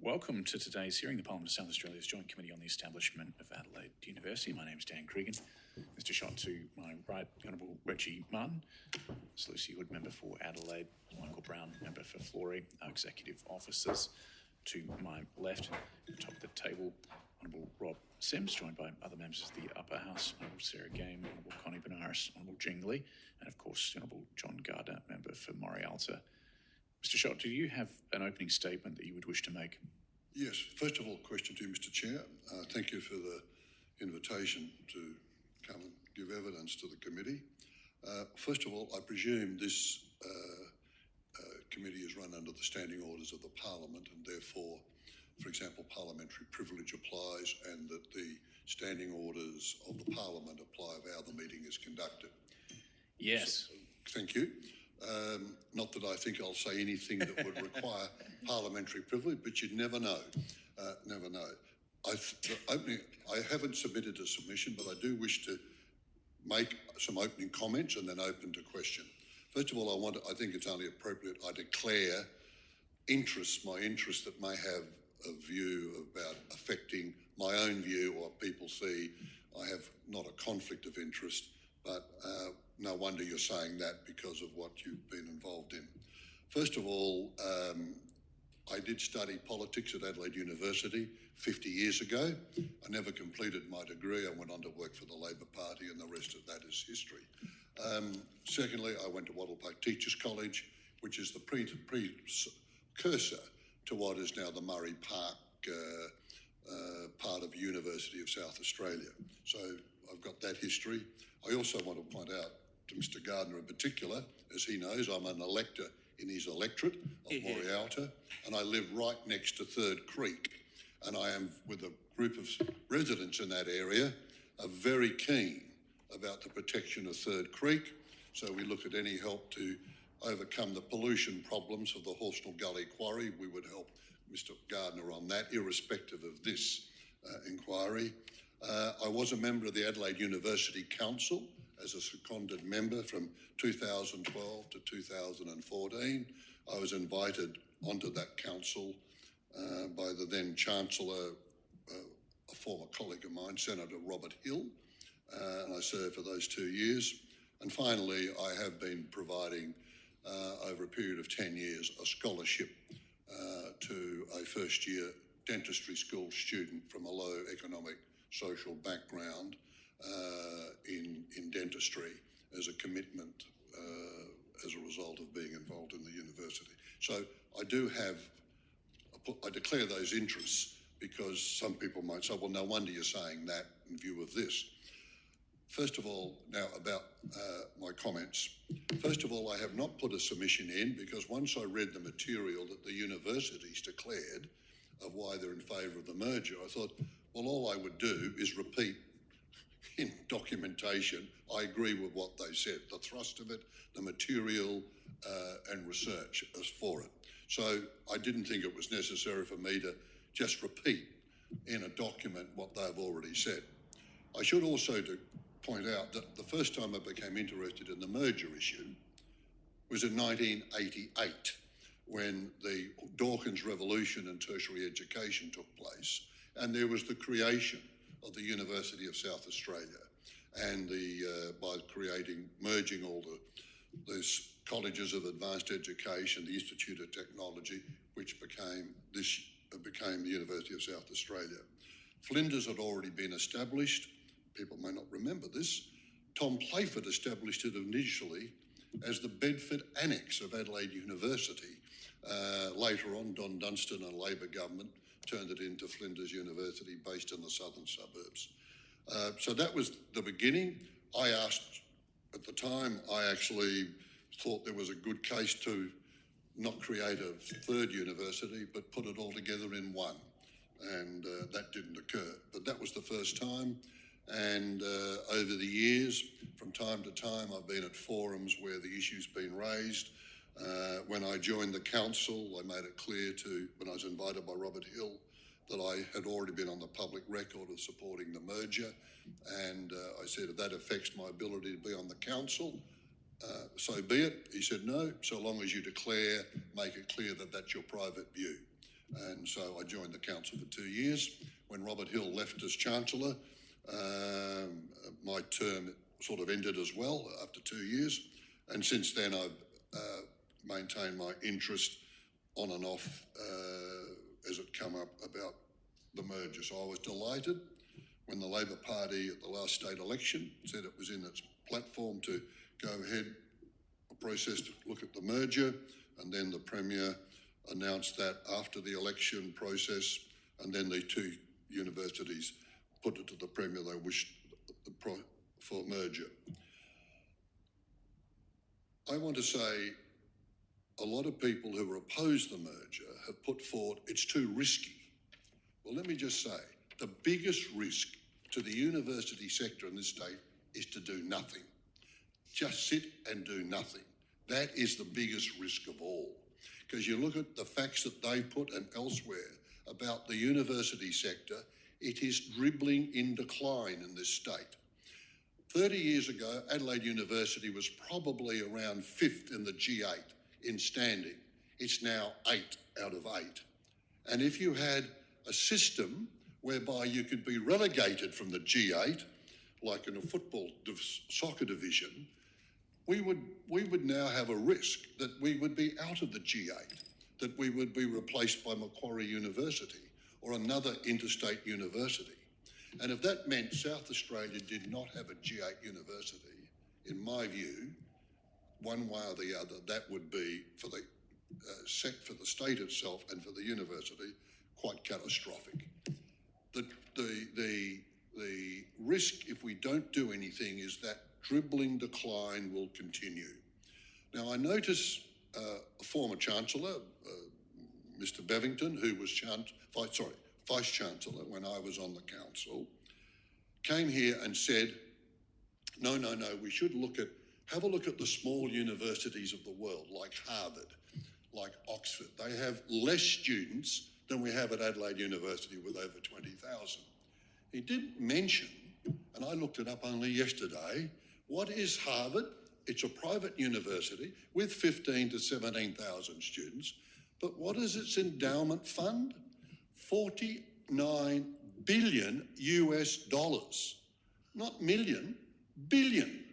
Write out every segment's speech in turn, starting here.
Welcome to today's hearing, the Parliament of South Australia's Joint Committee on the Establishment of Adelaide University. My name is Dan Cregan. Mr Schacht to my right, the Honourable Reggie Martin, Lucy Hood, Member for Adelaide, Michael Brown, Member for Florey, our Executive Officers. To my left, at the top of the table, Honourable Rob Sims, joined by other members of the Upper House, Honourable Sarah Game, Honourable Connie Benares, Honourable Jing Lee, and of course, Honourable John Gardner, Member for Morialta. Mr Schacht, do you have an opening statement that you would wish to make? Yes. First of all, question to you, Mr Chair. Thank you for the invitation to come and give evidence to the committee. First of all, I presume this committee is run under the standing orders of the Parliament and therefore, for example, parliamentary privilege applies and that the standing orders of the Parliament apply of how the meeting is conducted. Yes. So, thank you. Not that I think I'll say anything that would require parliamentary privilege, but you'd never know. Never know. I haven't submitted a submission, but I do wish to make some opening comments and then open to question. First of all, I think it's only appropriate I declare my interest that may have a view about affecting my own view or people see. I have not a conflict of interest, but no wonder you're saying that because of what you've been involved in. First of all, I did study politics at Adelaide University 50 years ago. I never completed my degree. I went on to work for the Labor Party and the rest of that is history. Secondly, I went to Wattle Park Teachers College, which is the precursor to what is now the Murray Park part of University of South Australia. So I've got that history. I also want to point out to Mr Gardner in particular, as he knows, I'm an elector in his electorate of Morialta, and I live right next to Third Creek. And I am, with a group of residents in that area, are very keen about the protection of Third Creek. So we look at any help to overcome the pollution problems of the Horsnell Gully Quarry. We would help Mr Gardner on that, irrespective of this inquiry. I was a member of the Adelaide University Council as a seconded member from 2012 to 2014. I was invited onto that council by the then Chancellor, a former colleague of mine, Senator Robert Hill, and I served for those 2 years. And finally, I have been providing, over a period of 10 years, a scholarship to a first-year dentistry school student from a low economic social background in dentistry as a commitment as a result of being involved in the university. So I declare those interests because some people might say, well, no wonder you're saying that in view of this. First of all, now about my comments. First of all, I have not put a submission in because once I read the material that the universities declared of why they're in favour of the merger, I thought, well, all I would do is repeat in documentation. I agree with what they said, the thrust of it, the material and research as for it. So I didn't think it was necessary for me to just repeat in a document what they've already said. I should also point out that the first time I became interested in the merger issue was in 1988 when the Dawkins Revolution in tertiary education took place and there was the creation of the University of South Australia and by merging all those colleges of advanced education, the Institute of Technology, which became the University of South Australia. Flinders had already been established. People may not remember this. Tom Playford established it initially as the Bedford Annex of Adelaide University. Later on, Don Dunstan and Labor government turned it into Flinders University, based in the southern suburbs. So that was the beginning. I asked, at the time, I actually thought there was a good case to not create a third university, but put it all together in one. And that didn't occur. But that was the first time. And over the years, from time to time, I've been at forums where the issue's been raised. When I joined the council, I made it clear when I was invited by Robert Hill, that I had already been on the public record of supporting the merger. And I said, if that affects my ability to be on the council, so be it. He said, no, so long as you make it clear that that's your private view. And and so I joined the council for 2 years. When Robert Hill left as Chancellor, my term sort of ended as well after 2 years, and since then I've maintained my interest on and off as it come up about the merger. So I was delighted when the Labor Party at the last state election said it was in its platform to go ahead a process to look at the merger, and then the Premier announced that after the election process, and then the two universities put it to the Premier they wished for merger. I want to say a lot of people who are opposed to the merger have put forward it's too risky. Well, let me just say, the biggest risk to the university sector in this state is to do nothing. Just sit and do nothing. That is the biggest risk of all. Because you look at the facts that they put and elsewhere about the university sector, it is dribbling in decline in this state. 30 years ago, Adelaide University was probably around 5th in the G8 in standing. It's now 8 out of 8. And if you had a system whereby you could be relegated from the G8, like in a soccer division, we would now have a risk that we would be out of the G8, that we would be replaced by Macquarie University or another interstate university. And if that meant South Australia did not have a G8 university, in my view, one way or the other, that would be for the state itself and for the university quite catastrophic. The risk, if we don't do anything, is that dribbling decline will continue. Now, I notice a former Chancellor, Mr. Bevington, who was Vice Chancellor when I was on the council, came here and said, no, we should have a look at the small universities of the world, like Harvard, like Oxford. They have less students than we have at Adelaide University with over 20,000. He didn't mention, and I looked it up only yesterday, what is Harvard? It's a private university with 15 to 17,000 students, but what is its endowment fund? $49 billion US dollars, not million, billion.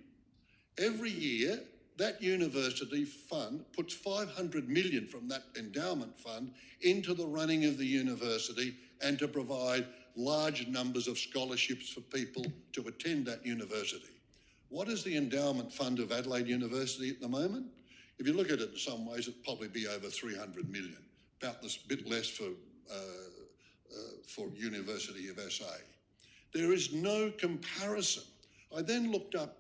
Every year, that university fund puts 500 million from that endowment fund into the running of the university and to provide large numbers of scholarships for people to attend that university. What is the endowment fund of Adelaide University at the moment? If you look at it in some ways, it'd probably be over 300 million, about this bit less for University of SA. There is no comparison. I then looked up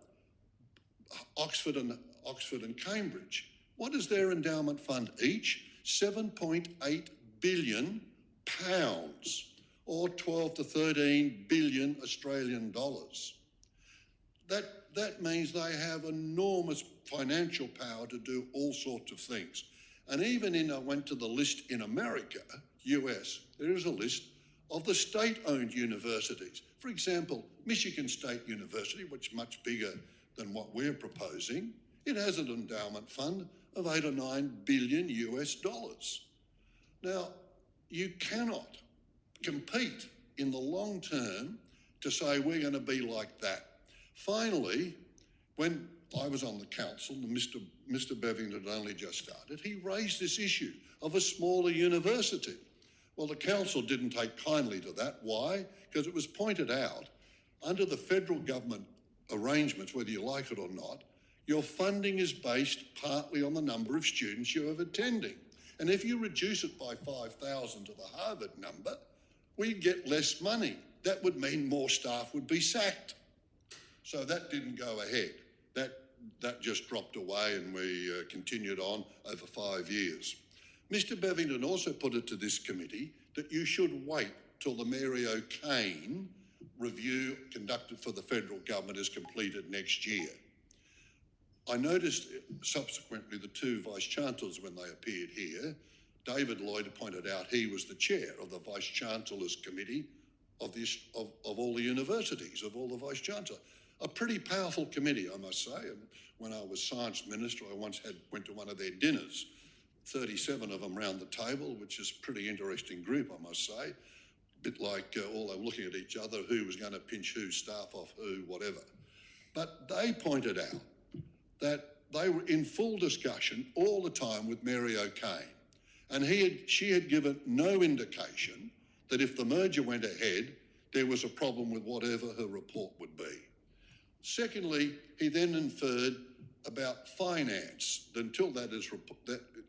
Oxford and Cambridge. What is their endowment fund each? 7.8 billion pounds, or 12 to 13 billion Australian dollars. That means they have enormous financial power to do all sorts of things. And even I went to the list in America, US, there is a list of the state-owned universities. For example, Michigan State University, which is much bigger than what we're proposing, it has an endowment fund of 8 or 9 billion US dollars. Now, you cannot compete in the long term to say we're going to be like that. Finally, when I was on the council, and Mr. Bevington had only just started, he raised this issue of a smaller university. Well, the council didn't take kindly to that. Why? Because it was pointed out, under the federal government arrangements, whether you like it or not, your funding is based partly on the number of students you have attending. And if you reduce it by 5,000 to the Harvard number, we get less money. That would mean more staff would be sacked. So that didn't go ahead. That just dropped away, and we continued on over 5 years. Mr. Bevington also put it to this committee that you should wait till the Mary O'Kane review conducted for the federal government is completed next year. I noticed subsequently the two vice-chancellors, when they appeared here, David Lloyd pointed out he was the chair of the vice-chancellors committee of all the universities, of all the vice-chancellors. A pretty powerful committee, I must say. And when I was science minister, I once went to one of their dinners. 37 of them round the table, which is a pretty interesting group, I must say. A bit like all they were looking at each other, who was going to pinch whose staff off who, whatever. But they pointed out that they were in full discussion all the time with Mary O'Kane, and she had given no indication that if the merger went ahead, there was a problem with whatever her report would be. Secondly, he then inferred about finance. Until that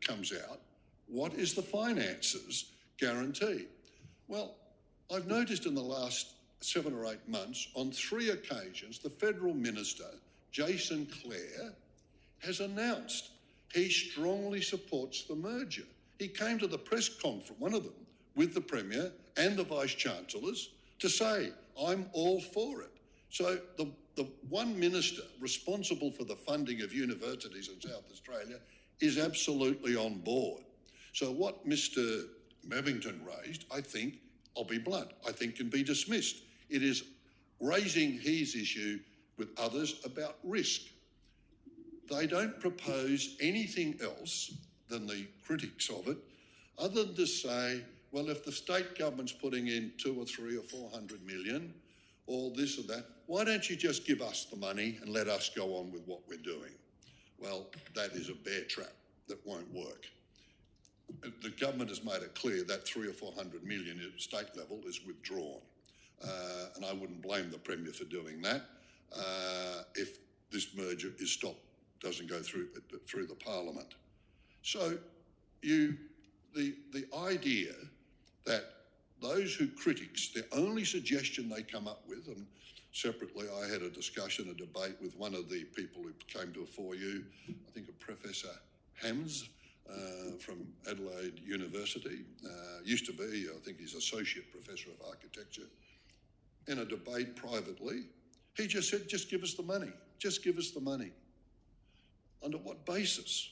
comes out, what is the finances guarantee? Well, I've noticed in the last 7 or 8 months, on 3 occasions, the Federal Minister, Jason Clare, has announced he strongly supports the merger. He came to the press conference, one of them, with the Premier and the Vice-Chancellors to say, I'm all for it. So the one minister responsible for the funding of universities in South Australia is absolutely on board. So what Mr. Mavington raised, I think, I'll be blunt, I think can be dismissed. It is raising his issue with others about risk. They don't propose anything else than the critics of it, other than to say, well, if the state government's putting in 200 or 300 or 400 million, or this or that, why don't you just give us the money and let us go on with what we're doing? Well, that is a bear trap that won't work. The government has made it clear that 300 or 400 million at state level is withdrawn. And I wouldn't blame the Premier for doing that if this merger is stopped, doesn't go through the Parliament. So the idea that those who critics, the only suggestion they come up with, and separately I had a discussion, a debate with one of the people who came before you, I think a Professor Hams from Adelaide University, used to be, I think he's Associate Professor of Architecture, in a debate privately, he just said, just give us the money, just give us the money. Under what basis?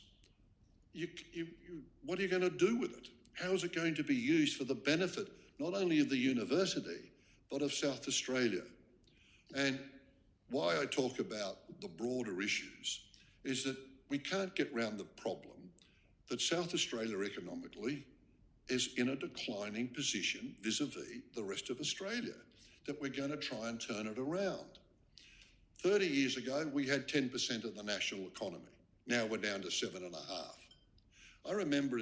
What are you going to do with it? How is it going to be used for the benefit not only of the university, but of South Australia? And why I talk about the broader issues is that we can't get round the problem that South Australia economically is in a declining position vis-a-vis the rest of Australia, that we're going to try and turn it around. 30 years ago, we had 10% of the national economy. Now we're down to 7.5%. I remember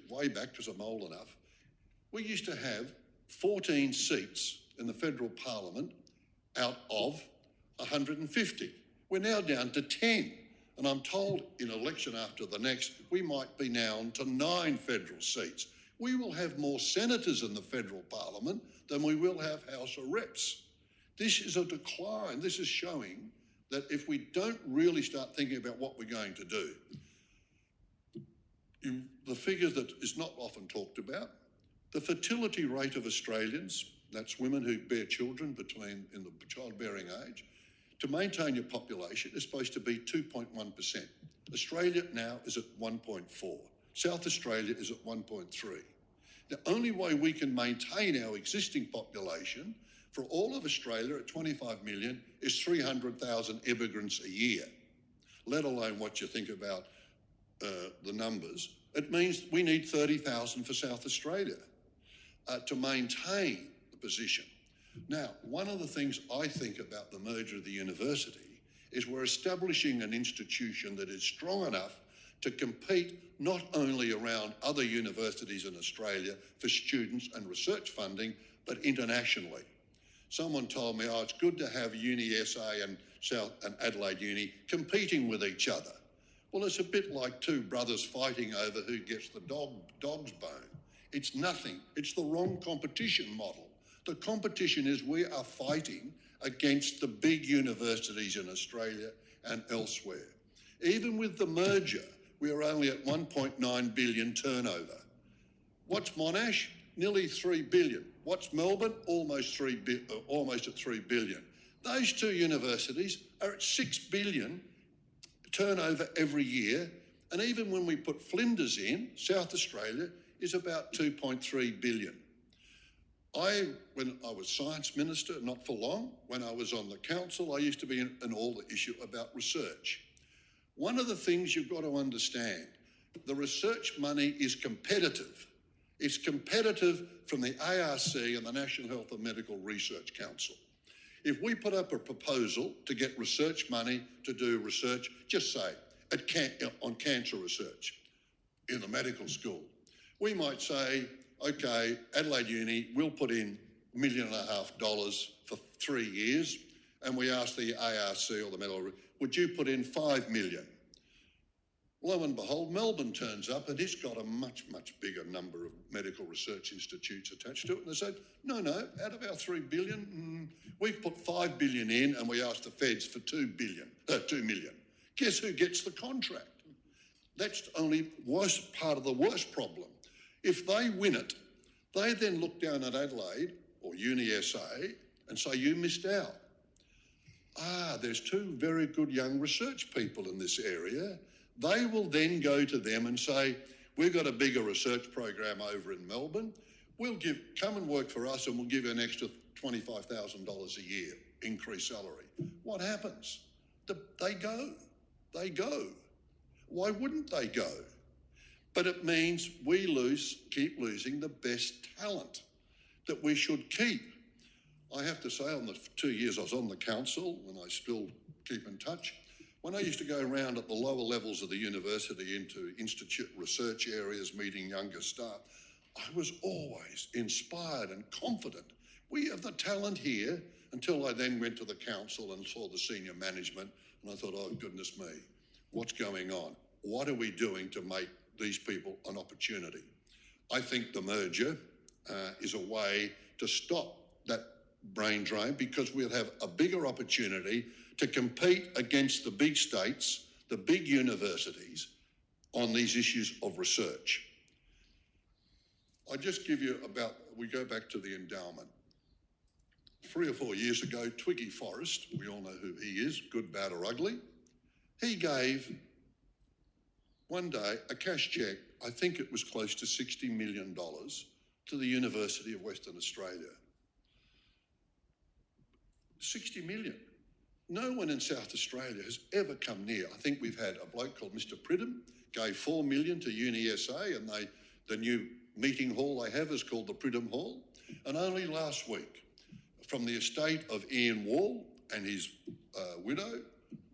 way back, because I'm old enough, we used to have 14 seats in the federal parliament out of 150. We're now down to 10. And I'm told in election after the next, we might be now on to 9 federal seats. We will have more senators in the federal parliament than we will have House of Reps. This is a decline. This is showing that if we don't really start thinking about what we're going to do, the figure that is not often talked about, the fertility rate of Australians, that's women who bear children in the childbearing age, to maintain your population is supposed to be 2.1%. Australia now is at 1.4. South Australia is at 1.3. The only way we can maintain our existing population for all of Australia at 25 million is 300,000 immigrants a year, let alone what you think about the numbers. It means we need 30,000 for South Australia to maintain the position. Now, one of the things I think about the merger of the university is we're establishing an institution that is strong enough to compete not only around other universities in Australia for students and research funding, but internationally. Someone told me, oh, it's good to have Uni SA and Adelaide Uni competing with each other. Well, it's a bit like two brothers fighting over who gets the dog's bone. It's nothing. It's the wrong competition model. The competition is we are fighting against the big universities in Australia and elsewhere. Even with the merger, we are only at 1.9 billion turnover. What's Monash? Nearly 3 billion. What's Melbourne? Almost at 3 billion. Those two universities are at 6 billion turnover every year. And even when we put Flinders in, South Australia is about 2.3 billion. When I was Science Minister, not for long, when I was on the council, I used to be in all the issue about research. One of the things you've got to understand, The research money is competitive. It's competitive from the ARC and the National Health and Medical Research Council. If we put up a proposal to get research money to do research, just say, on cancer research in the medical school, we might say, okay, Adelaide Uni, we'll put in $1.5 million for 3 years, and we ask the ARC or the medical, would you put in $5 million? Lo and behold, Melbourne turns up and it's got a much, much bigger number of medical research institutes attached to it. And they said, no, out of our $3 billion, we've put $5 billion in and we asked the feds for $2 million. Guess who gets the contract? That's only part of the worst problem. If they win it, they then look down at Adelaide or Uni SA and say, you missed out. There's 2 very good young research people in this area. They will then go to them and say, we've got a bigger research program over in Melbourne. Come and work for us and we'll give you an extra $25,000 a year, increased salary. What happens? They go. Why wouldn't they go? But it means we keep losing the best talent that we should keep. I have to say, on the 2 years I was on the council, and I still keep in touch, when I used to go around at the lower levels of the university into institute research areas, meeting younger staff, I was always inspired and confident. We have the talent here, until I then went to the council and saw the senior management, and I thought, oh, goodness me, what's going on? What are we doing to make these people an opportunity? I think the merger is a way to stop that brain drain, because we'll have a bigger opportunity to compete against the big states, the big universities, on these issues of research. I just give you we go back to the endowment. 3 or 4 years ago, Twiggy Forrest, we all know who he is, good, bad or ugly, he gave one day a cash cheque, I think it was close to $60 million, to the University of Western Australia. 60 million. No one in South Australia has ever come near. I think we've had a bloke called Mr. Pridham, gave $4 million to Uni SA, and the new meeting hall they have is called the Pridham Hall. And only last week, from the estate of Ian Wall and his widow,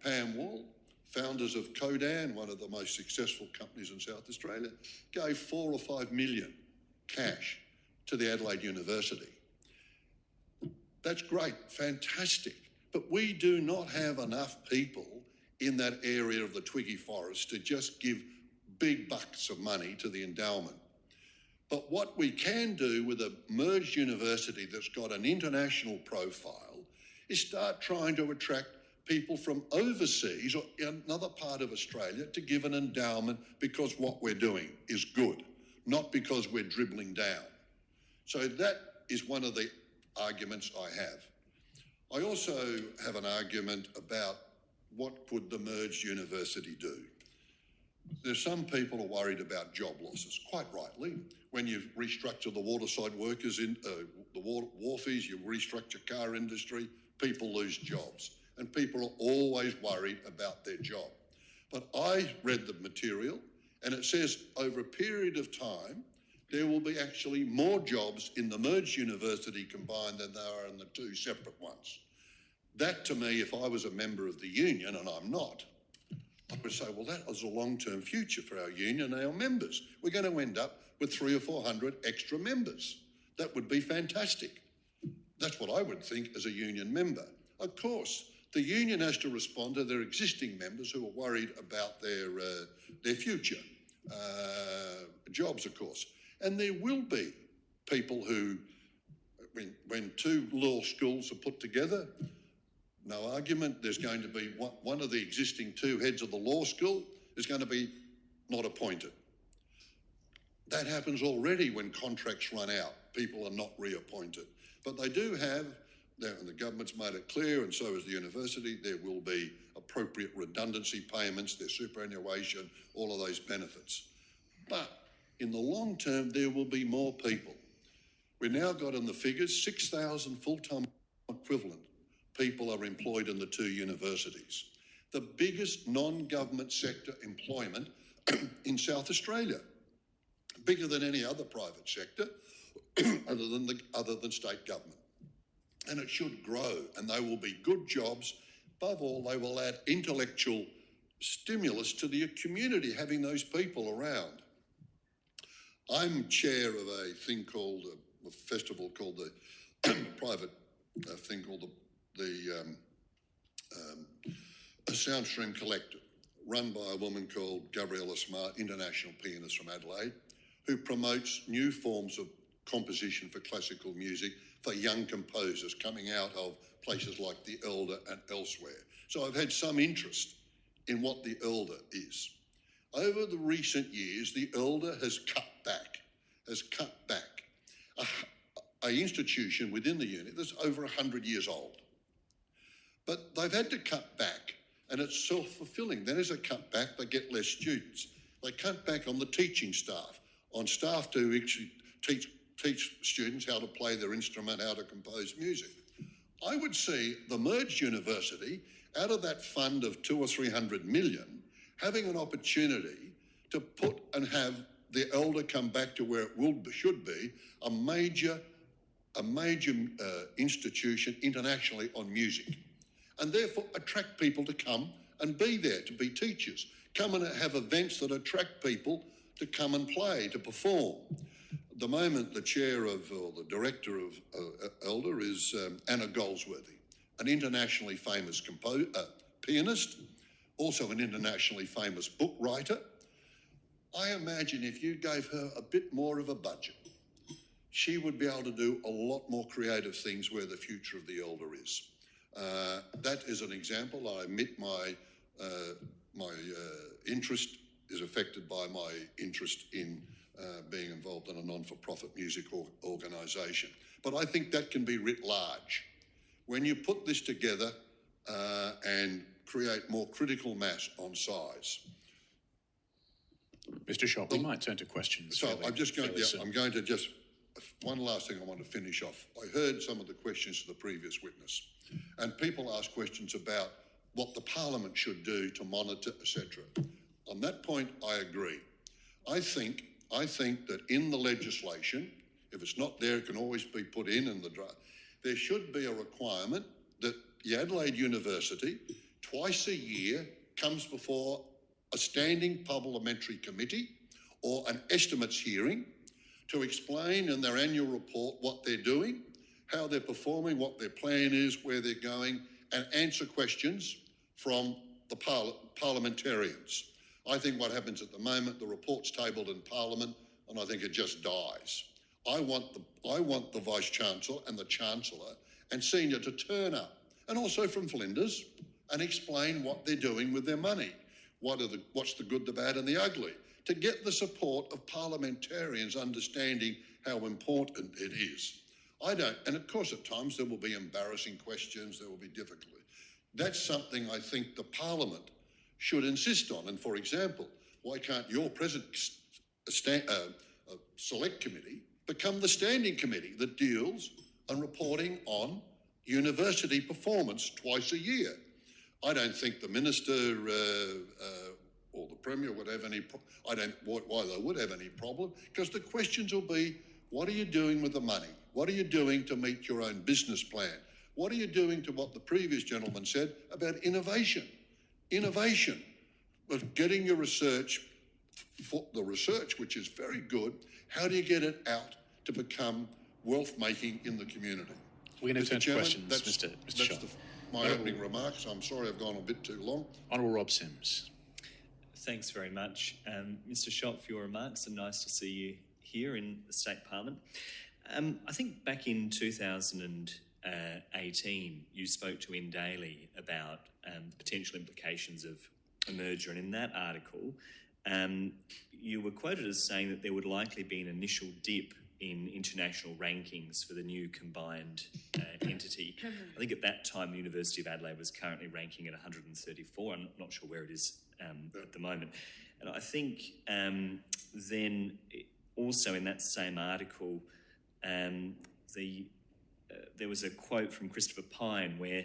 Pam Wall, founders of Codan, one of the most successful companies in South Australia, gave 4 or 5 million cash to the Adelaide University. That's great, fantastic. But we do not have enough people in that area of the Twiggy Forest to just give big bucks of money to the endowment. But what we can do with a merged university that's got an international profile is start trying to attract people from overseas or another part of Australia to give an endowment, because what we're doing is good, not because we're dribbling down. So that is one of the arguments I have. I also have an argument about what could the merged university do. There's some people are worried about job losses, quite rightly. When you restructure the waterside workers in the wharfies, you restructure car industry, people lose jobs, and people are always worried about their job. But I read the material, and it says over a period of time, there will be actually more jobs in the merged university combined than there are in the 2 separate ones. That, to me, if I was a member of the union, and I'm not, I would say, well, that is a long-term future for our union and our members. We're going to end up with 300 or 400 extra members. That would be fantastic. That's what I would think as a union member. Of course, the union has to respond to their existing members who are worried about their future jobs, of course. And there will be people who, when 2 law schools are put together, no argument, there's going to be one of the existing 2 heads of the law school is going to be not appointed. That happens already when contracts run out. People are not reappointed. But they do have, and the government's made it clear, and so has the university, there will be appropriate redundancy payments, their superannuation, all of those benefits. But in the long term, there will be more people. We've now got in the figures 6,000 full-time equivalent people are employed in the 2 universities. The biggest non-government sector employment in South Australia, bigger than any other private sector other than state government. And it should grow, and they will be good jobs. Above all, they will add intellectual stimulus to the community, having those people around. I'm chair of a thing called a festival called the private thing called the Soundstream Collective, run by a woman called Gabriella Smart, international pianist from Adelaide, who promotes new forms of composition for classical music for young composers coming out of places like the Elder and elsewhere. So I've had some interest in what the Elder is. Over the recent years, the Elder has cut back. A institution within the unit that's over 100 years old. But they've had to cut back, and it's self-fulfilling. Then as they cut back, they get less students. They cut back on the teaching staff, on staff to actually teach students how to play their instrument, how to compose music. I would see the merged university, out of that fund of 200 or 300 million, having an opportunity to put and have the Elder come back to where it should be, a major institution internationally on music, and therefore attract people to come and be there, to be teachers, come and have events that attract people to come and play, to perform. At the moment, the chair of, or the director of Elder is Anna Goldsworthy, an internationally famous pianist, also an internationally famous book writer. I imagine if you gave her a bit more of a budget, she would be able to do a lot more creative things where the future of the Elder is. That is an example. I admit my interest is affected by my interest in being involved in a non-for-profit music organisation. But I think that can be writ large. When you put this together and create more critical mass on size. Mr. Schacht, we might turn to questions. So I'm going to just, one last thing I want to finish off. I heard some of the questions of the previous witness, and people ask questions about what the Parliament should do to monitor, etc. On that point, I agree. I think that in the legislation, if it's not there, it can always be put in the draft. There should be a requirement that the Adelaide University, twice a year, comes before a standing parliamentary committee or an estimates hearing to explain in their annual report what they're doing, how they're performing, what their plan is, where they're going, and answer questions from the parliamentarians. I think what happens at the moment, the report's tabled in Parliament, and I think it just dies. I want the Vice-Chancellor and the Chancellor and Senior to turn up, and also from Flinders, and explain what they're doing with their money. What's the good, the bad and the ugly, to get the support of parliamentarians understanding how important it is. And of course at times there will be embarrassing questions, there will be difficulty. That's something I think the Parliament should insist on. And for example, why can't your present select committee become the standing committee that deals on reporting on university performance twice a year? I don't think the Minister or the Premier would have any, why they would have any problem, because the questions will be, what are you doing with the money? What are you doing to meet your own business plan? What are you doing to what the previous gentleman said about innovation? Innovation, but getting your research, the research, which is very good, how do you get it out to become wealth making in the community? We're going to turn to questions, Mr. Schacht. My opening remarks. I'm sorry I've gone a bit too long. Honourable Rob Sims. Thanks very much, Mr. Schacht, for your remarks, and nice to see you here in the State Parliament. I think back in 2018, you spoke to In Daily about the potential implications of a merger, and in that article, you were quoted as saying that there would likely be an initial dip in international rankings for the new combined entity. I think at that time, the University of Adelaide was currently ranking at 134. I'm not sure where it is at the moment. And I think then also in that same article, there was a quote from Christopher Pine where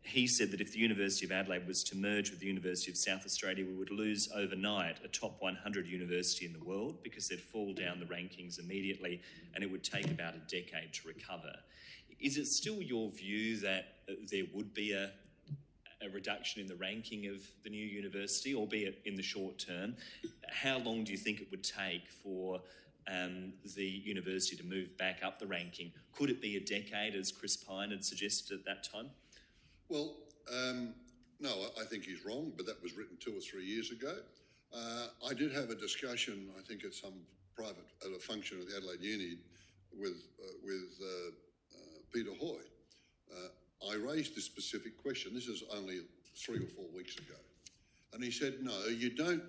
he said that if the University of Adelaide was to merge with the University of South Australia, we would lose overnight a top 100 university in the world because they'd fall down the rankings immediately and it would take about a decade to recover. Is it still your view that there would be a reduction in the ranking of the new university, albeit in the short term? How long do you think it would take for the university to move back up the ranking? Could it be a decade, as Chris Pine had suggested at that time? Well, no, I think he's wrong, but that was written 2 or 3 years ago. I did have a discussion, I think at a function at the Adelaide Uni with Peter Hoy. I raised this specific question. This is only 3 or 4 weeks ago. And he said, no, you don't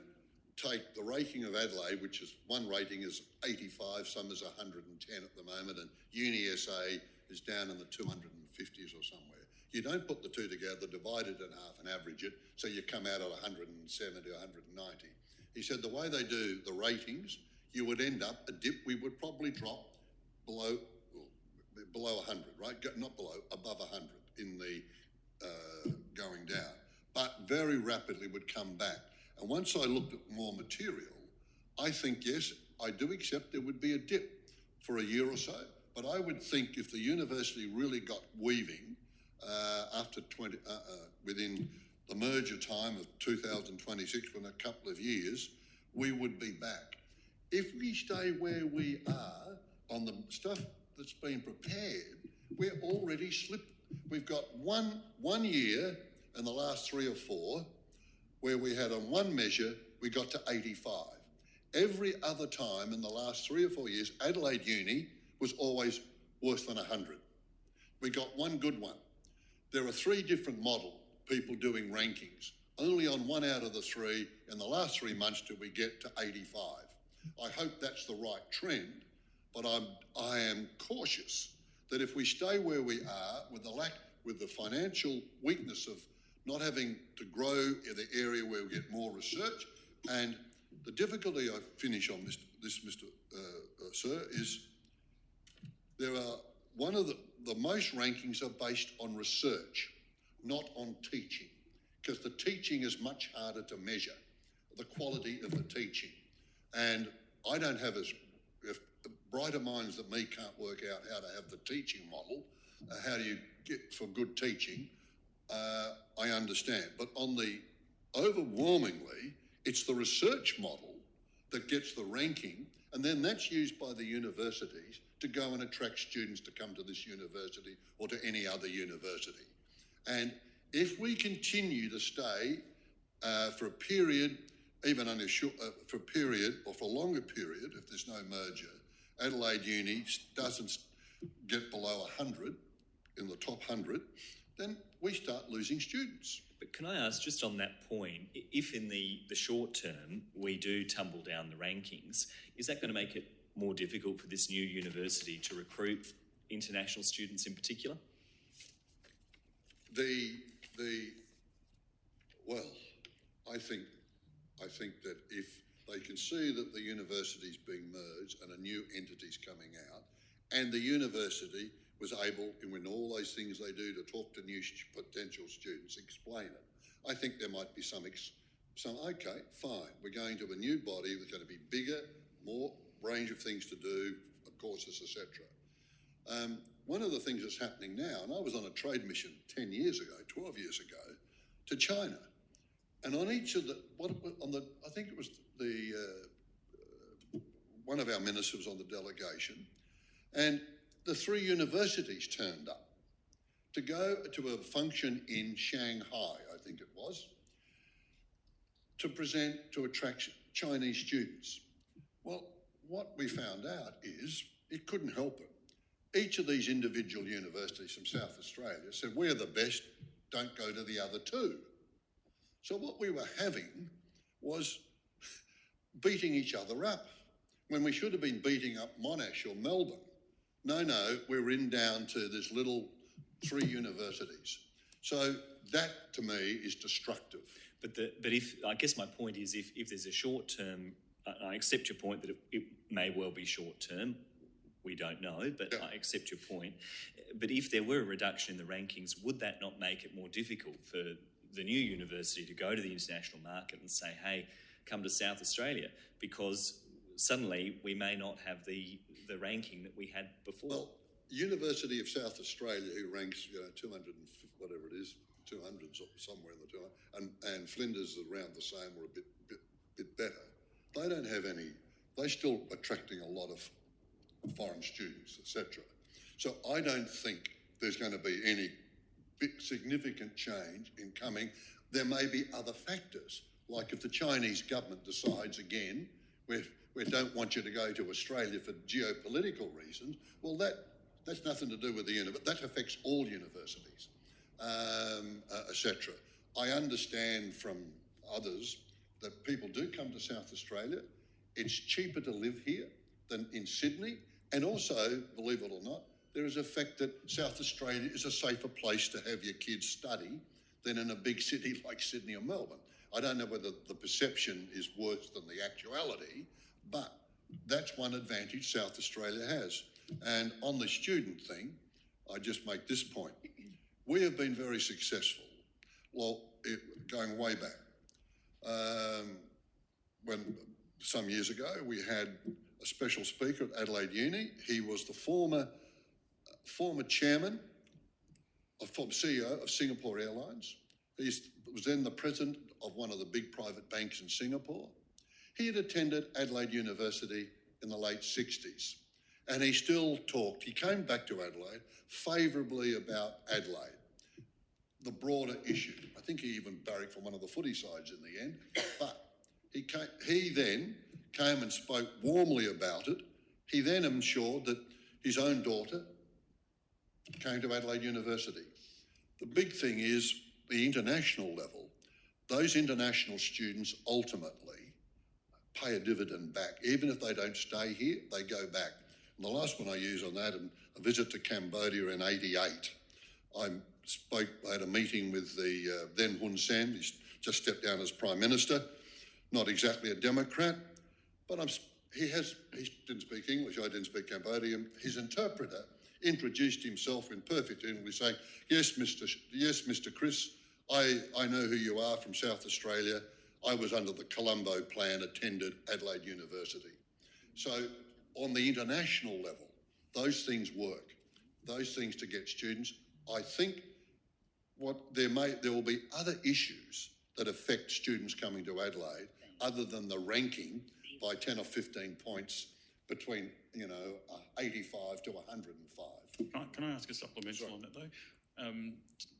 take the rating of Adelaide, which is one rating is 85, some is 110 at the moment, and Uni SA is down in the 250s or somewhere. You don't put the two together, divide it in half and average it, so you come out at 170, 190. He said the way they do the ratings, you would end up a dip, we would probably drop below 100, right? Not below, above 100 in the going down, but very rapidly would come back. And once I looked at more material, I think, yes, I do accept there would be a dip for a year or so, but I would think if the university really got weaving within the merger time of 2026, within a couple of years, we would be back. If we stay where we are on the stuff that's been prepared, we're already slipped. We've got one year in the last 3 or 4 where we had on one measure, we got to 85. Every other time in the last 3 or 4 years, Adelaide Uni was always worse than 100. We got one good one. There are 3 different model people doing rankings. Only on 1 out of the 3 in the last 3 months did we get to 85. I hope that's the right trend, but I am cautious that if we stay where we are with the financial weakness of not having to grow in the area where we get more research, and the difficulty I finish on Mr. Sir, is there are one of the most rankings are based on research, not on teaching, because the teaching is much harder to measure, the quality of the teaching. And I don't have if brighter minds than me can't work out how to have the teaching model, how do you get for good teaching, I understand. But overwhelmingly, it's the research model that gets the ranking, and then that's used by the universities to go and attract students to come to this university or to any other university. And if we continue to stay for a period, even for a period or for a longer period, if there's no merger, Adelaide Uni doesn't get below 100 in the top 100, then we start losing students. But can I ask, just on that point, if in the short term we do tumble down the rankings, is that going to make it more difficult for this new university to recruit international students in particular? Well, I think that if they can see that the university's being merged and a new entity's coming out, and the university was able, in all those things they do to talk to new potential students, explain it. I think there might be some, okay, fine, we're going to a new body that's going to be bigger, more range of things to do, courses, etc. One of the things that's happening now, and I was on a trade mission 10 years ago, 12 years ago, to China. And on each of I think it was one of our ministers on the delegation, and the 3 universities turned up to go to a function in Shanghai, I think it was, to attract Chinese students. Well, what we found out is it couldn't help it. Each of these individual universities from South Australia said, we're the best, don't go to the other 2. So what we were having was beating each other up when we should have been beating up Monash or Melbourne. No, we're down to this little 3 universities. So that, to me, is destructive. But I guess my point is, if there's a short term, I accept your point that it may well be short term. we don't know, but Yeah. I accept your point. But if there were a reduction in the rankings, would that not make it more difficult for the new university to go to the international market and say, hey, come to South Australia? Because suddenly we may not have the ranking that we had before. Well, University of South Australia, who ranks 200 and whatever it is, 200s somewhere in the 200, and Flinders is around the same or a bit better. They don't have any. They're still attracting a lot of foreign students, etc. So I don't think there's going to be any significant change in coming. There may be other factors, like if the Chinese government decides again, we don't want you to go to Australia for geopolitical reasons. Well, that's nothing to do with the university. That affects all universities, etc. I understand from others that people do come to South Australia. It's cheaper to live here than in Sydney. And also, believe it or not, there is a fact that South Australia is a safer place to have your kids study than in a big city like Sydney or Melbourne. I don't know whether the perception is worse than the actuality, but that's one advantage South Australia has. And on the student thing, I just make this point. We have been very successful, going way back. When some years ago, we had a special speaker at Adelaide Uni. He was the former chairman, former CEO of Singapore Airlines. He was then the president of one of the big private banks in Singapore. He had attended Adelaide University in the late 60s, and he still talked. He came back to Adelaide favourably about Adelaide, the broader issue. I think he even barracked for one of the footy sides in the end, but he then came and spoke warmly about it. He then ensured that his own daughter came to Adelaide University. The big thing is the international level. Those international students ultimately pay a dividend back. Even if they don't stay here, they go back. And the last one I use on that, a visit to Cambodia in '88. I had a meeting with the then Hun Sen. He's just stepped down as Prime Minister. Not exactly a Democrat, but he didn't speak English. I didn't speak Cambodian. His interpreter introduced himself in perfect English, saying, yes, Mr. Chris, I know who you are from South Australia. I was under the Colombo plan, attended Adelaide University. So on the international level, those things work. Those things to get students. I think there will be other issues that affect students coming to Adelaide other than the ranking by 10 or 15 points between, 85 to 105. Can I ask a supplemental on that though?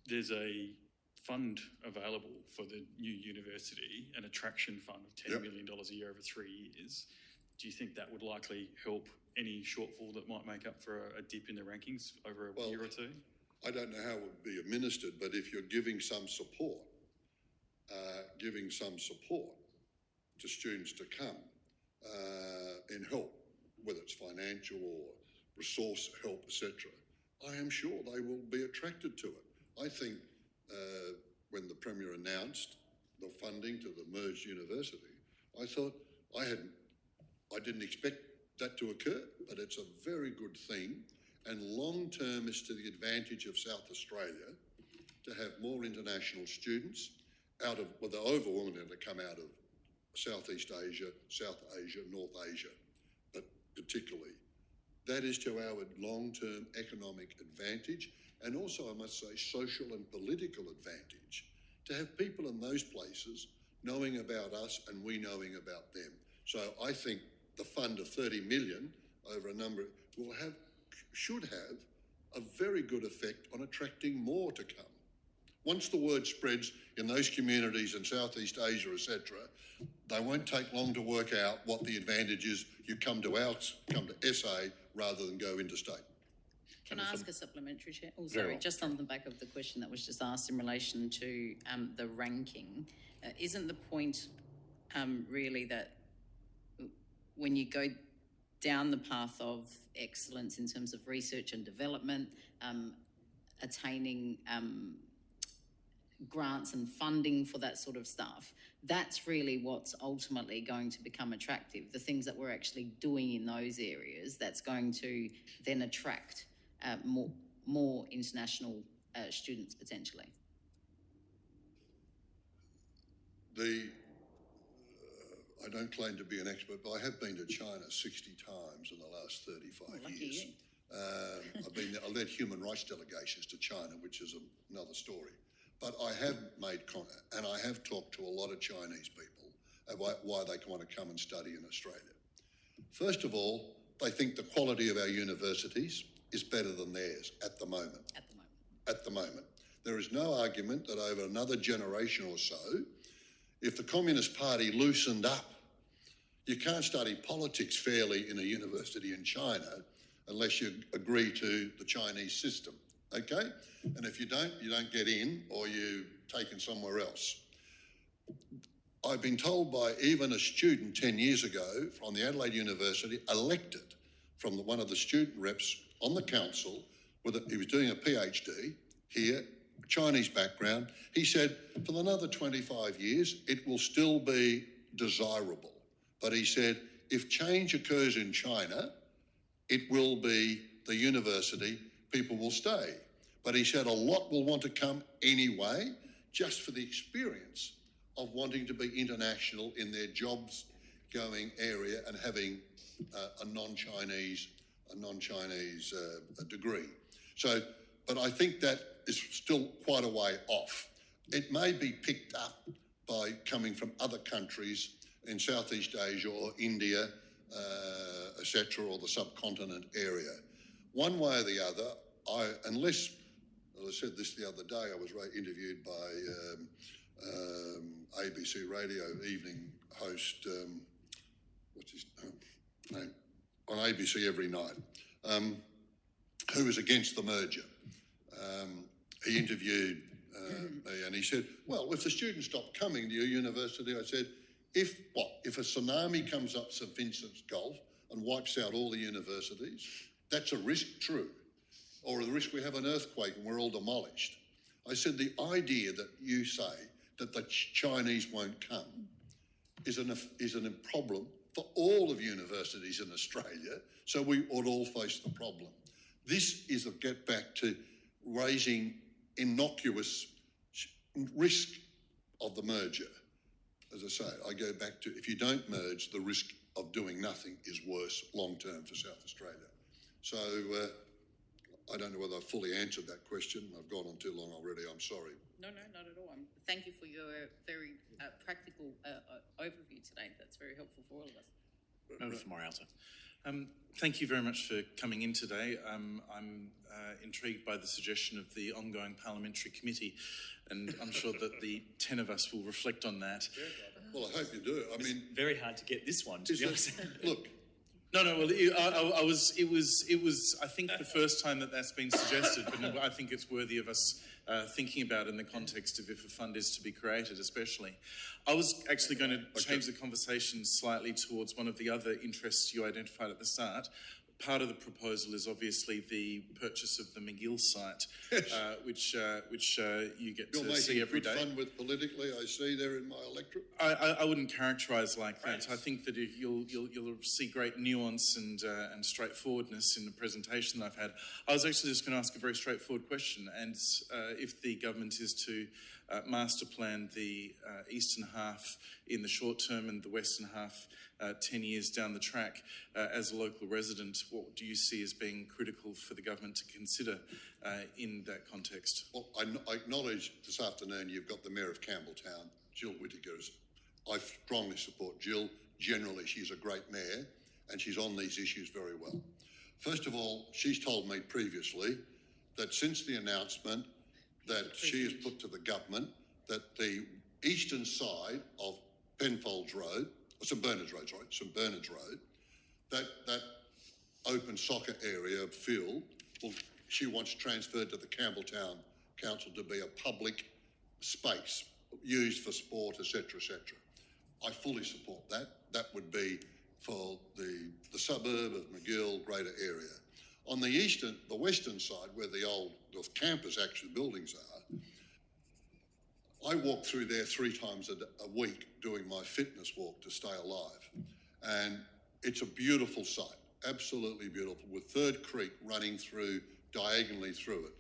There's a fund available for the new university, an attraction fund of $10 million a year over 3 years. Do you think that would likely help any shortfall that might make up for a dip in the rankings over a year or two? I don't know how it would be administered, but if you're giving some support to students to come in help, whether it's financial or resource help, etc., I am sure they will be attracted to it. I think when the Premier announced the funding to the merged university, I thought I didn't expect that to occur, but it's a very good thing, and long term is to the advantage of South Australia to have more international students they're overwhelmingly to come out of Southeast Asia, South Asia, North Asia, but particularly. That is to our long-term economic advantage, and also, I must say, social and political advantage, to have people in those places knowing about us and we knowing about them. So I think the fund of 30 million over a number should have a very good effect on attracting more to come. Once the word spreads in those communities in Southeast Asia, etc., they won't take long to work out what the advantage is. You come to SA rather than go interstate. Can I ask a supplementary, Chair? Oh, Very sorry, well. just on the back of the question that was just asked in relation to the ranking, isn't the point really that when you go down the path of excellence in terms of research and development, attaining grants and funding for that sort of stuff, that's really what's ultimately going to become attractive. The things that we're actually doing in those areas, that's going to then attract more international students potentially. I don't claim to be an expert, but I have been to China 60 times in the last 35 lucky years. you. I led human rights delegations to China, which is another story. But I have made contact, and I have talked to a lot of Chinese people about why they want to come and study in Australia. First of all, they think the quality of our universities is better than theirs at the moment. At the moment. There is no argument that over another generation or so, if the Communist Party loosened up, you can't study politics fairly in a university in China unless you agree to the Chinese system, okay? And if you don't get in, or you're taken somewhere else. I've been told by even a student 10 years ago from the Adelaide University, elected from one of the student reps on the council, he was doing a PhD here, Chinese background. He said, for another 25 years, it will still be desirable. But he said, if change occurs in China, it will be the university, people will stay. But he said a lot will want to come anyway, just for the experience of wanting to be international in their jobs going area and having a non-Chinese degree. So, but I think that is still quite a way off. It may be picked up by coming from other countries in Southeast Asia or India, etc., or the subcontinent area. One way or the other, unless, as I said this the other day, I was interviewed by ABC radio evening host, what's his name, on ABC every night, who was against the merger. He interviewed me and he said, well, if the students stop coming to your university, I said, if a tsunami comes up St Vincent's Gulf and wipes out all the universities, that's a risk, true. Or the risk we have an earthquake and we're all demolished. I said, the idea that you say that the Chinese won't come is a problem for all of universities in Australia, so we ought all face the problem. This is a get back to raising innocuous risk of the merger. As I say, I go back to, if you don't merge, the risk of doing nothing is worse long-term for South Australia. So I don't know whether I've fully answered that question. I've gone on too long already, I'm sorry. No, not at all. Thank you for your very practical overview today. That's very helpful for all of us. Member for Moralta. Thank you very much for coming in today. I'm intrigued by the suggestion of the ongoing parliamentary committee, and I'm sure that the 10 of us will reflect on that. Well, I hope you do. I mean, Very hard to get this one, to be honest. Look, No. Well, it was. I think the first time that that's been suggested, but I think it's worthy of us thinking about in the context of if a fund is to be created, especially. I was actually going to change the conversation slightly towards one of the other interests you identified at the start. Part of the proposal is obviously the purchase of the McGill site, which you get you're to see making every good day. fun with politically, I see there in my electorate. I wouldn't characterise like that. I think that you'll see great nuance and straightforwardness in the presentation that I've had. I was actually just going to ask a very straightforward question, and if the government is to master plan the eastern half in the short term and the western half 10 years down the track, as a local resident, what do you see as being critical for the government to consider in that context? Well, I acknowledge this afternoon you've got the Mayor of Campbelltown, Jill Whittaker. I strongly support Jill. Generally, she's a great mayor and she's on these issues very well. First of all, she's told me previously that since the announcement that she has put to the government that the eastern side of Penfolds Road, St Bernard's Road, that open soccer area of field, she wants transferred to the Campbelltown Council to be a public space used for sport, etc., etc. I fully support that. That would be for the suburb of McGill, greater area. On the western side, where the campus actual buildings are, I walk through there 3 times a week doing my fitness walk to stay alive. And it's a beautiful site, absolutely beautiful, with Third Creek running through, diagonally through it.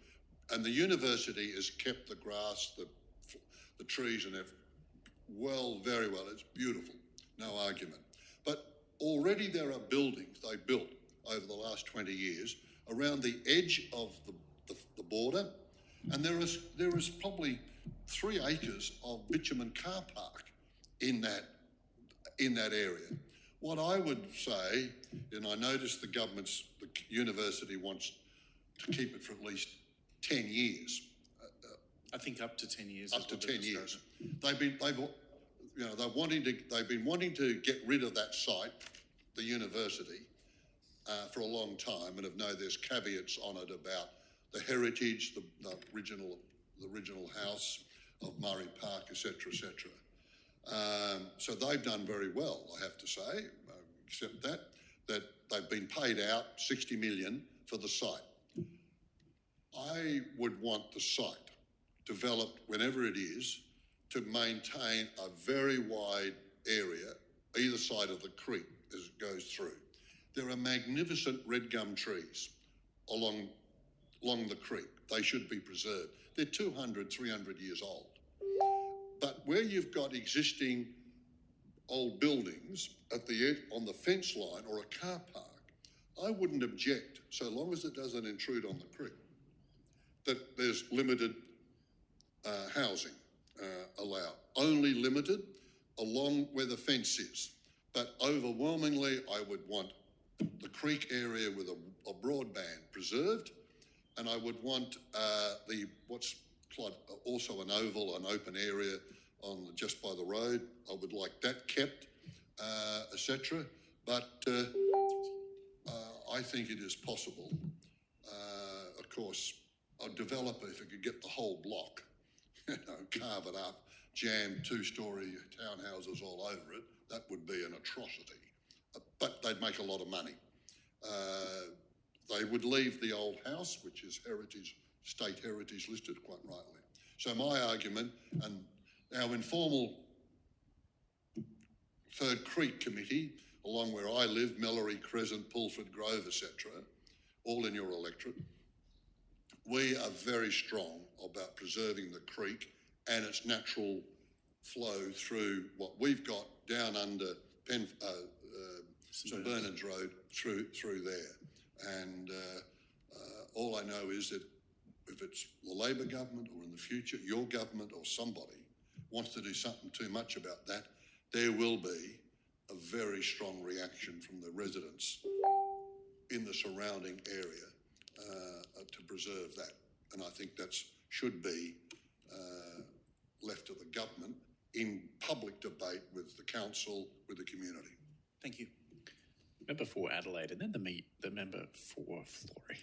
And the university has kept the grass, the trees and everything very well. It's beautiful, no argument. But already there are buildings they built over the last 20 years around the edge of the border, and there is probably 3 acres of bitumen car park in that area. What I would say, and I noticed the university wants to keep it for at least 10 years. I think up to 10 years. Up to 10 years. They've been wanting to get rid of that site, the university, for a long time, and know there's caveats on it about the heritage, the original house of Murray Park, etc., etc. So they've done very well, I have to say, except that they've been paid out 60 million for the site. I would want the site developed whenever it is to maintain a very wide area either side of the creek as it goes through. There are magnificent red gum trees along the creek. They should be preserved. They're 200, 300 years old. But where you've got existing old buildings at the edge, on the fence line or a car park, I wouldn't object so long as it doesn't intrude on the creek, that there's limited housing allowed. Only limited along where the fence is. But overwhelmingly, I would want the creek area with a broadband preserved, and I would want what's also an oval, an open area just by the road. I would like that kept, etc. But I think it is possible. Of course, a developer, if he could get the whole block, carve it up, jam 2-story townhouses all over it, that would be an atrocity. But they'd make a lot of money. They would leave the old house, which is state heritage listed, quite rightly. So my argument, and our informal Third Creek committee, along where I live, Mellery, Crescent, Pulford, Grove, etc., all in your electorate, we are very strong about preserving the creek and its natural flow through what we've got down under St Bernard's Road through there. And all I know is that if it's the Labor government or in the future, your government or somebody wants to do something too much about that, there will be a very strong reaction from the residents in the surrounding area to preserve that. And I think that should be left to the government in public debate with the council, with the community. Thank you. Member for Adelaide, and then the member for Florey.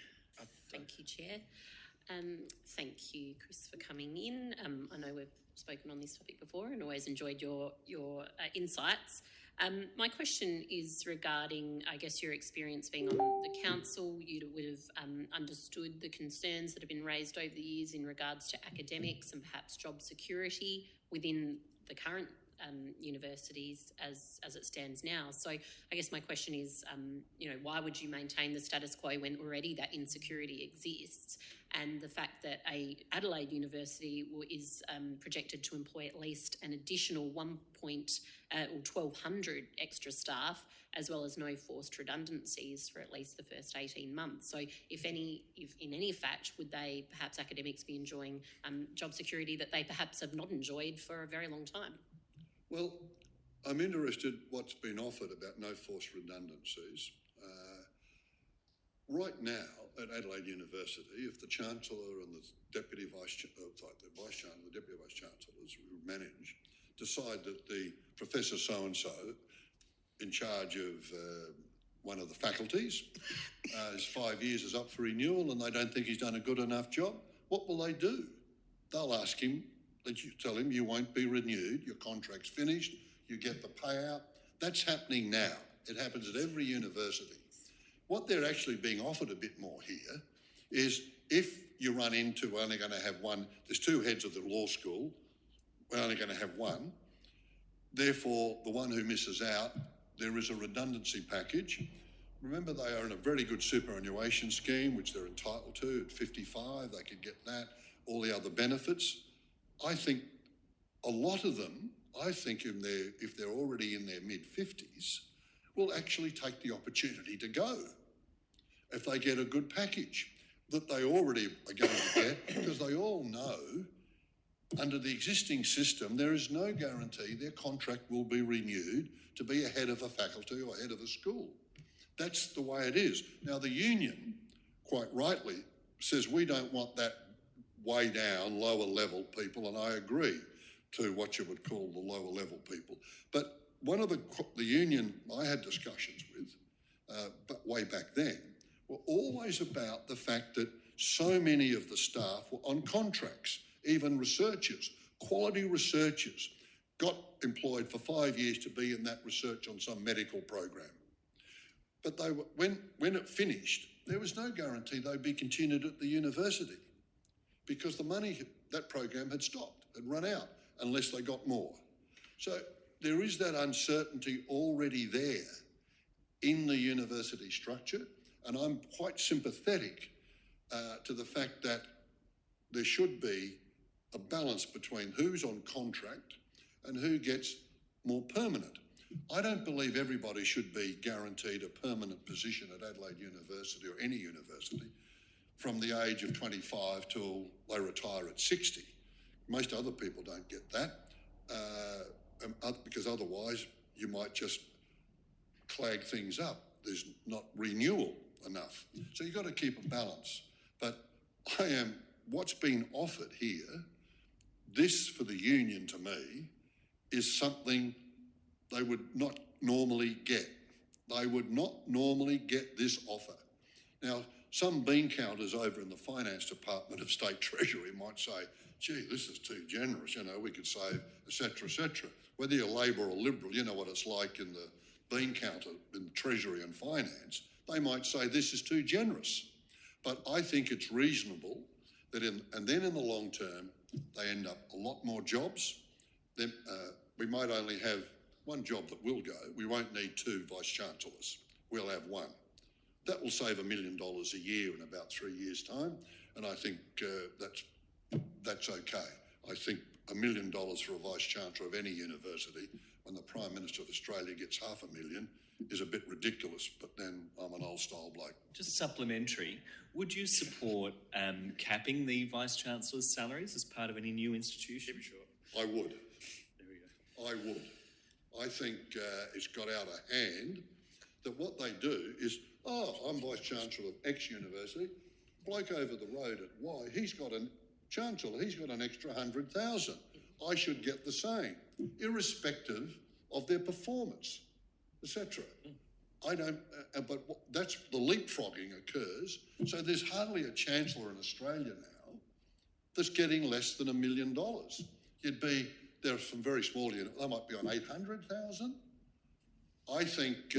Thank you, Chair. Thank you, Chris, for coming in. I know we've spoken on this topic before and always enjoyed your insights. My question is regarding, I guess, your experience being on the council. You would have understood the concerns that have been raised over the years in regards to academics and perhaps job security within the current universities as it stands now. So I guess my question is, why would you maintain the status quo when already that insecurity exists? And the fact that Adelaide University is projected to employ at least an additional 1,200 extra staff, as well as no forced redundancies for at least the first 18 months. So if in any fact, would they, perhaps academics, be enjoying job security that they perhaps have not enjoyed for a very long time? Well, I'm interested what's been offered about no forced redundancies. Right now at Adelaide University, if the Chancellor and the Deputy Vice-Chancellor, the Deputy Vice-Chancellors who manage, decide that the Professor so-and-so in charge of one of the faculties, his 5 years is up for renewal and they don't think he's done a good enough job, what will they do? They'll ask him, you tell him you won't be renewed, your contract's finished, you get the payout. That's happening now. It happens at every university. What they're actually being offered a bit more here is if you run into only going to have one, there's 2 heads of the law school, we're only going to have one. Therefore, the one who misses out, there is a redundancy package. Remember, they are in a very good superannuation scheme, which they're entitled to. At 55, they could get that, all the other benefits. I think a lot of them, if they're already in their mid-50s, will actually take the opportunity to go if they get a good package that they already are going to get, because they all know under the existing system there is no guarantee their contract will be renewed to be a head of a faculty or head of a school. That's the way it is. Now, the union, quite rightly, says we don't want that way down, lower level people, and I agree to what you would call the lower level people. But one of the union I had discussions with, but way back then, were always about the fact that so many of the staff were on contracts, even researchers, quality researchers, got employed for 5 years to be in that research on some medical program. But they were, when it finished, there was no guarantee they'd be continued at the university because the money, that program had stopped, had run out, unless they got more. So there is that uncertainty already there in the university structure, and I'm quite sympathetic to the fact that there should be a balance between who's on contract and who gets more permanent. I don't believe everybody should be guaranteed a permanent position at Adelaide University or any university from the age of 25 till they retire at 60. Most other people don't get that because otherwise you might just clag things up. There's not renewal enough. So you've got to keep a balance. But what's been offered here, this for the union to me, is something they would not normally get. They would not normally get this offer. Now, some bean counters over in the finance department of State Treasury might say, gee, this is too generous, we could save, etc., etc. Whether you're Labor or Liberal, you know what it's like in the bean counter in Treasury and finance. They might say this is too generous. But I think it's reasonable that and then in the long term, they end up a lot more jobs. Then we might only have one job that will go. We won't need 2 vice-chancellors. We'll have 1. That will save $1 million a year in about 3 years' time, and I think that's okay. I think $1 million for a vice-chancellor of any university when the Prime Minister of Australia gets $500,000 is a bit ridiculous, but then I'm an old-style bloke. Just supplementary, would you support capping the Vice-Chancellor's salaries as part of any new institution? Yeah, sure. I would. There we go. I would. I think it's got out of hand that what they do is, I'm Vice-Chancellor of X university, bloke over the road at Y, he's got a Chancellor, he's got an extra 100,000. I should get the same, irrespective of their performance, etc. I don't, but that's the leapfrogging occurs. So there's hardly a Chancellor in Australia now that's getting less than $1 million. There are some very small units, they might be on 800,000. I think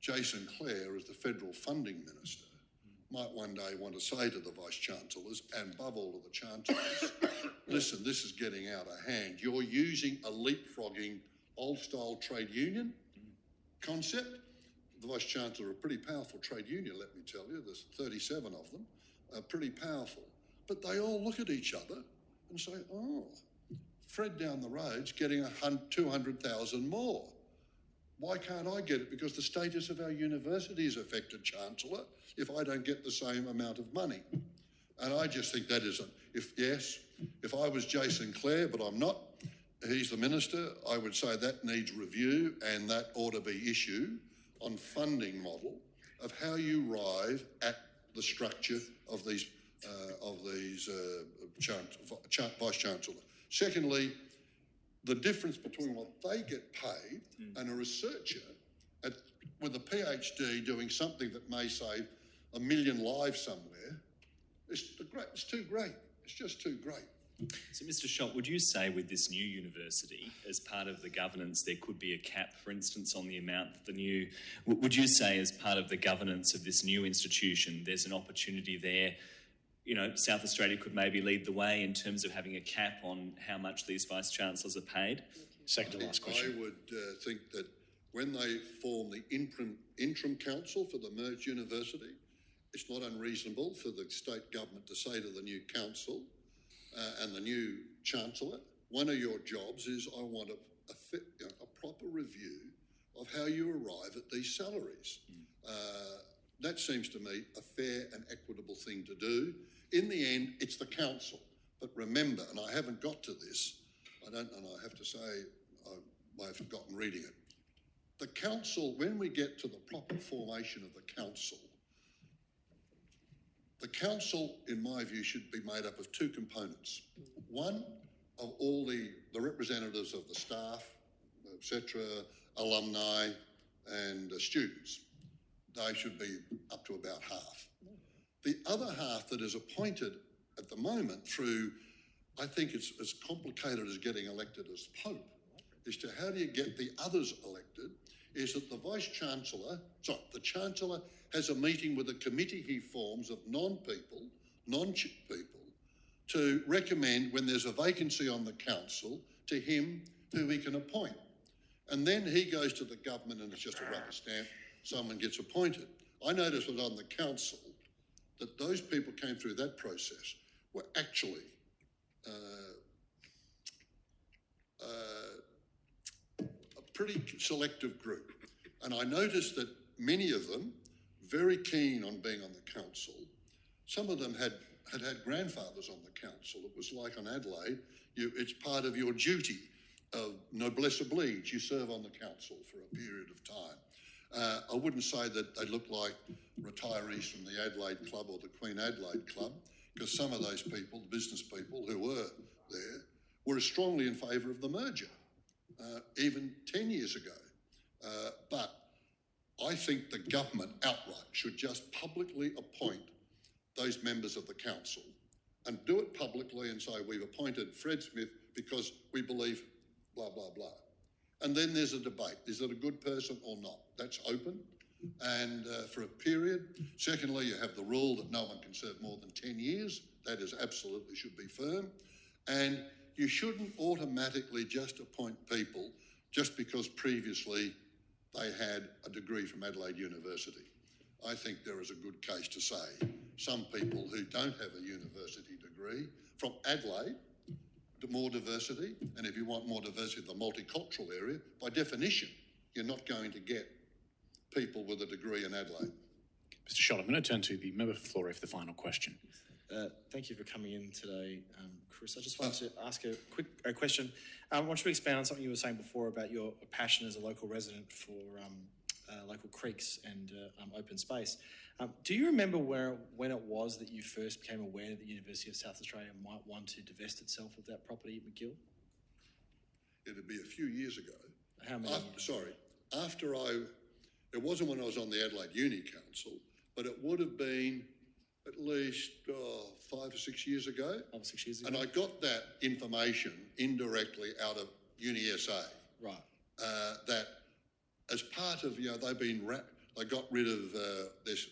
Jason Clare, as the federal funding minister, might one day want to say to the vice-chancellors and above all of the chancellors, listen, this is getting out of hand. You're using a leapfrogging old-style trade union concept. The vice-chancellor are a pretty powerful trade union, let me tell you. There's 37 of them, pretty powerful. But they all look at each other and say, Fred down the road's getting 200,000 more. Why can't I get it? Because the status of our university is affected, Chancellor, if I don't get the same amount of money. And I just think that isn't. If I was Jason Clare, but I'm not, he's the minister, I would say that needs review and that ought to be issued on funding model of how you arrive at the structure of these vice-chancellor. Secondly, the difference between what they get paid and a researcher with a PhD doing something that may save 1 million lives somewhere, it's too great. It's just too great. So, Mr. Schott, would you say with this new university, as part of the governance, there could be a cap, for instance, on the amount that would you say as part of the governance of this new institution, there's an opportunity there South Australia could maybe lead the way in terms of having a cap on how much these vice-chancellors are paid? Second to last question. I would think that when they form the interim council for the merged university, it's not unreasonable for the state government to say to the new council and the new chancellor, one of your jobs is I want a proper review of how you arrive at these salaries. That seems to me a fair and equitable thing to do. In the end, it's the council. But remember, and I haven't got to this, and I have to say I may have forgotten reading it. The council, when we get to the proper formation of the council, in my view, should be made up of two components. One, of all the representatives of the staff, etc., alumni and students. They should be up to about half. The other half that is appointed at the moment through, I think it's as complicated as getting elected as Pope, as to how do you get the others elected, is that the Chancellor has a meeting with a committee he forms of non-people, to recommend when there's a vacancy on the council to him who he can appoint. And then he goes to the government and it's just a rubber stamp, someone gets appointed. I noticed that on the council that those people came through that process were actually a pretty selective group. And I noticed that many of them, very keen on being on the council, some of them had grandfathers on the council. It was like on Adelaide, it's part of your duty of noblesse oblige. You serve on the council for a period of time. I wouldn't say that they look like retirees from the Adelaide Club or the Queen Adelaide Club, because some of those people, the business people who were there, were strongly in favour of the merger, even 10 years ago. But I think the government outright should just publicly appoint those members of the council and do it publicly and say, we've appointed Fred Smith because we believe blah, blah, blah. And then there's a debate. Is it a good person or not? That's open and for a period. Secondly, you have the rule that no one can serve more than 10 years. That is absolutely should be firm. And you shouldn't automatically just appoint people just because previously they had a degree from Adelaide University. I think there is a good case to say some people who don't have a university degree from Adelaide, more diversity, and if you want more diversity in the multicultural area, by definition, you're not going to get people with a degree in Adelaide. Mr. Schott, I'm going to turn to the member for Flora for the final question. Thank you for coming in today, Chris. I just wanted to ask a quick question. I want you to expand on something you were saying before about your passion as a local resident for local creeks and open space. Do you remember when it was that you first became aware that the University of South Australia might want to divest itself of that property at McGill? It'd be a few years ago. How many? It wasn't when I was on the Adelaide Uni Council, but it would have been at least 5 or 6 years ago. 5 or 6 years ago. And I got that information indirectly out of UniSA. Right. That as part of, they got rid of this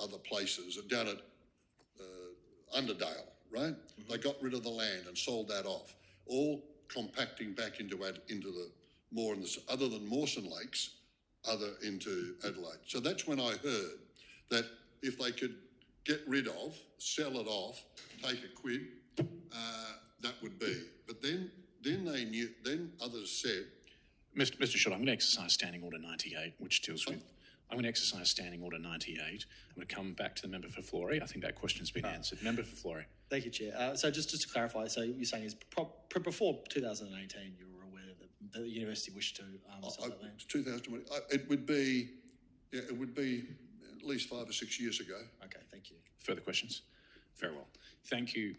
other places down at Underdale, right? Mm-hmm. They got rid of the land and sold that off, all compacting back into the more in the, other than Mawson Lakes, into Adelaide. So that's when I heard that if they could get rid of, sell it off, take a quid, that would be. But then they knew. Then others said, Mr. Schott, I'm going to exercise Standing Order 98, which deals with. I'm going to exercise Standing Order 98. I'm going to come back to the member for Florey. I think that question has been answered. Member for Florey. Thank you, Chair. So just to clarify, so you're saying is before 2018, you were aware that the university wished to sell that land? 2020. It would be at least 5 or 6 years ago. Okay, thank you. Further questions? Very well. Thank you,